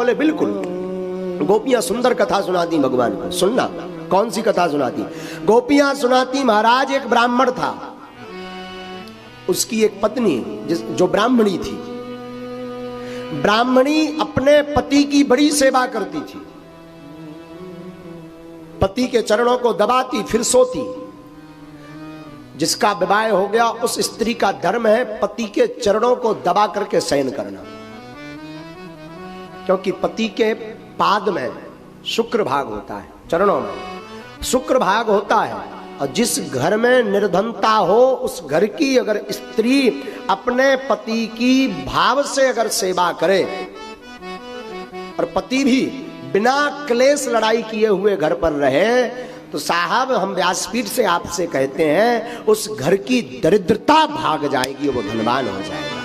बोले बिल्कुल। गोपियां सुंदर कथा सुनाती भगवान को। सुनना, कौन सी कथा सुनाती? गोपियां सुनाती, महाराज एक ब्राह्मण था, उसकी एक पत्नी जो ब्राह्मणी थी। ब्राह्मणी अपने पति की बड़ी सेवा करती थी, पति के चरणों को दबाती फिर सोती। जिसका विवाह हो गया उस स्त्री का धर्म है पति के चरणों को दबा करके शयन करना, क्योंकि पति के पाद में शुक्र भाग होता है, चरणों में शुक्र भाग होता है। और जिस घर में निर्धनता हो उस घर की अगर स्त्री अपने पति की भाव से अगर सेवा करे और पति भी बिना क्लेश लड़ाई किए हुए घर पर रहे, तो साहब हम व्यासपीठ से आपसे कहते हैं उस घर की दरिद्रता भाग जाएगी, वो धनवान हो जाएगा।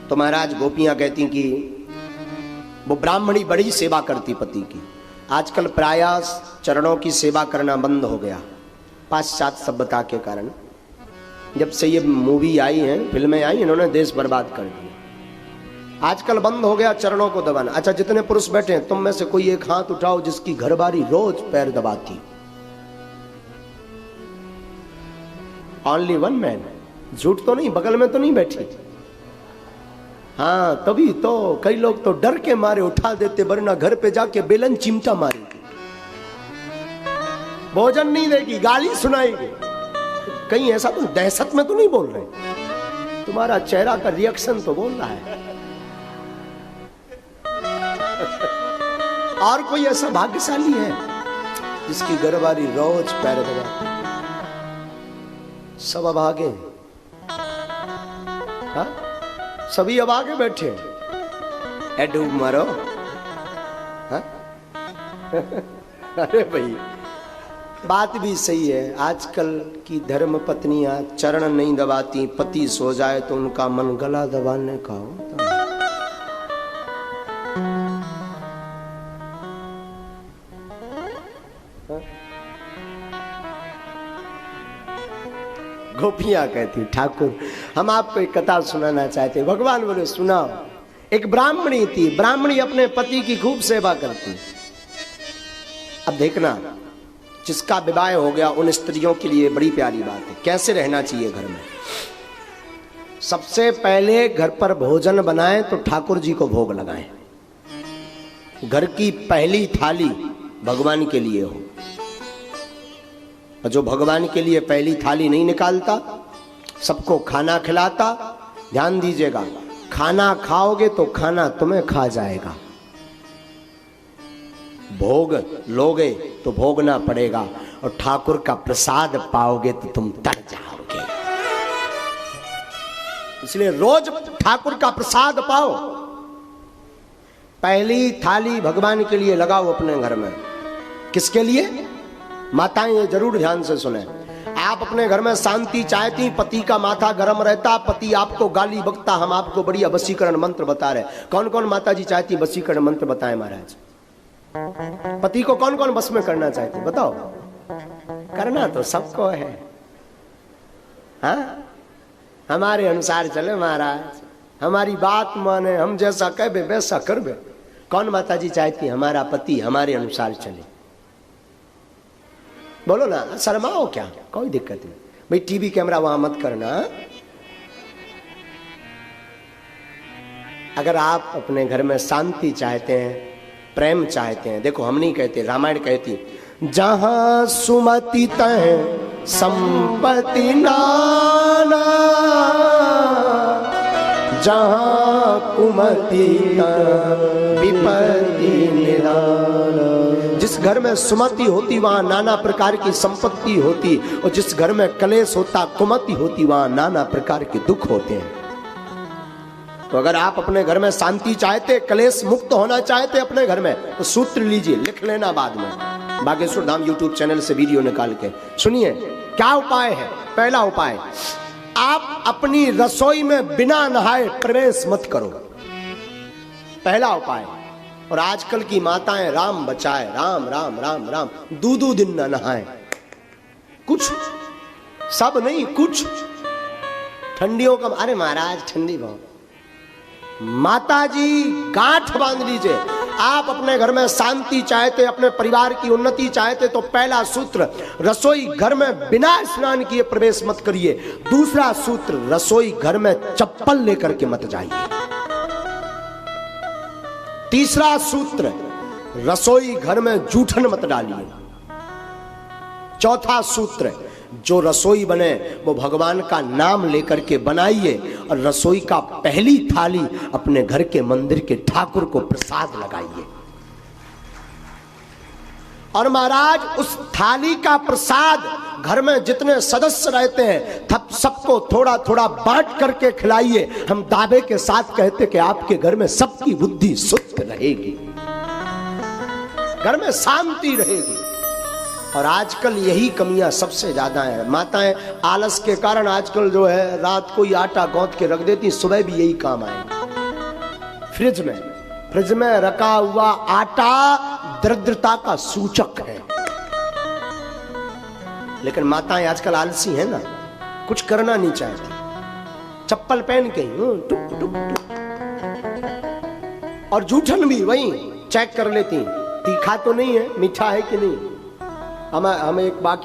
तो महाराज गोपियां कहती कि वो ब्राह्मणी बड़ी सेवा करती पति की। आजकल प्रायः चरणों की सेवा करना बंद हो गया पाश्चात्य सभ्यता के कारण। जब से ये मूवी आई है, फिल्में आई, इन्होंने देश बर्बाद कर दिया। आजकल बंद हो गया चरणों को दबाना। अच्छा, जितने पुरुष बैठे हैं तुम में से कोई एक हाथ उठाओ जिसकी घरवाली रोज पैर दबाती। ओनली वन मैन, झूठ तो नहीं, बगल में तो नहीं बैठी। हाँ, तभी तो कई लोग तो डर के मारे उठा देते, वरना घर पे जाके बेलन चिमटा मारेगी, भोजन नहीं देगी, गाली सुनाएगी। कहीं ऐसा तुम दहशत में तो नहीं बोल रहे? तुम्हारा चेहरा का रिएक्शन तो बोल रहा है। और कोई ऐसा भाग्यशाली है जिसकी घरवाली रोज पैर दबाती? सब अभागे, हाँ सभी अब आगे बैठे डूब मारो। हाँ? अरे भाई बात भी सही है। आजकल की धर्म पत्नियां चरण नहीं दबाती, पति सो जाए तो उनका मन गला दबाने का होता है। गोपियां कहती ठाकुर हम आपको एक कथा सुनाना चाहते हैं। भगवान बोले सुनाओ। एक ब्राह्मणी थी, ब्राह्मणी अपने पति की खूब सेवा करती। अब देखना, जिसका विवाह हो गया उन स्त्रियों के लिए बड़ी प्यारी बात है कैसे रहना चाहिए घर में। सबसे पहले घर पर भोजन बनाएं तो ठाकुर जी को भोग लगाएं। घर की पहली थाली भगवान के लिए हो। और जो भगवान के लिए पहली थाली नहीं निकालता, सबको खाना खिलाता, ध्यान दीजिएगा, खाना खाओगे तो खाना तुम्हें खा जाएगा। भोग लोगे तो भोगना पड़ेगा, और ठाकुर का प्रसाद पाओगे तो तुम तर जाओगे। इसलिए रोज ठाकुर का प्रसाद पाओ। पहली थाली भगवान के लिए लगाओ अपने घर में। किसके लिए? माताएं ये जरूर ध्यान से सुने। आप अपने घर में शांति चाहती, पति का माथा गर्म रहता, पति आपको गाली बकता, हम आपको बढ़िया वशीकरण मंत्र बता रहे। कौन कौन माता जी चाहती वशीकरण मंत्र बताएं महाराज? पति को कौन कौन बस में करना चाहती बताओ? करना तो सबको है। हाँ, हमारे अनुसार चले महाराज, हमारी बात माने, हम जैसा कहबे वैसा करबे। कौन माता जी चाहती हमारा पति हमारे अनुसार चले? बोलो ना, शर्माओ क्या, कोई दिक्कत नहीं भाई। टीवी कैमरा वहां मत करना। अगर आप अपने घर में शांति चाहते हैं, प्रेम चाहते हैं, देखो हम नहीं कहते, रामायण कहती जहां सुमति तह संपत्ति नाना, जहां कुमति तह विपत्ति निराला। जिस घर में सुमति होती वहां नाना प्रकार की संपत्ति होती, और जिस घर में कलेश होता, कुमति होती, वहां नाना प्रकार के दुख होते हैं। तो अगर आप अपने घर में शांति चाहते, कलेश मुक्त होना चाहते अपने घर में, तो सूत्र लीजिए, लिख लेना बाद में, बागेश्वर धाम यूट्यूब चैनल से वीडियो निकाल के सुनिए। क्या उपाय है? पहला उपाय, आप अपनी रसोई में बिना नहाए प्रवेश मत करो। पहला उपाय। और आजकल की माताएं राम बचाए, राम राम राम राम, दो दिन न नहाए। कुछ, सब नहीं, कुछ ठंडियों का, अरे महाराज ठंडी बहुत, माता जी गांठ बांध लीजिए। आप अपने घर में शांति चाहते, अपने परिवार की उन्नति चाहते तो पहला सूत्र, रसोई घर में बिना स्नान किए प्रवेश मत करिए। दूसरा सूत्र, रसोई घर में चप्पल लेकर के मत जाइए। तीसरा सूत्र, रसोई घर में जूठन मत डालिए। चौथा सूत्र, जो रसोई बने वो भगवान का नाम लेकर के बनाइए और रसोई का पहली थाली अपने घर के मंदिर के ठाकुर को प्रसाद लगाइए। और महाराज उस थाली का प्रसाद घर में जितने सदस्य रहते हैं सबको थोड़ा थोड़ा बांट करके खिलाइए। हम दावे के साथ कहते कि आपके घर में सबकी बुद्धि शुद्ध रहेगी, घर में शांति रहेगी। और आजकल यही कमियां सबसे ज्यादा है। माताएं आलस के कारण आजकल जो है रात को ही आटा गौंथ के रख देती, सुबह भी यही काम आएगा। फ्रिज में रखा हुआ आटा दरिद्रता का सूचक है। लेकिन माताएं आजकल आलसी है ना, कुछ करना नहीं चाहती, चप्पल पहन के टुक टुक टुक। और जूठन भी वही चेक कर लेती, तीखा तो नहीं है, मीठा है कि नहीं। हमें एक बाकी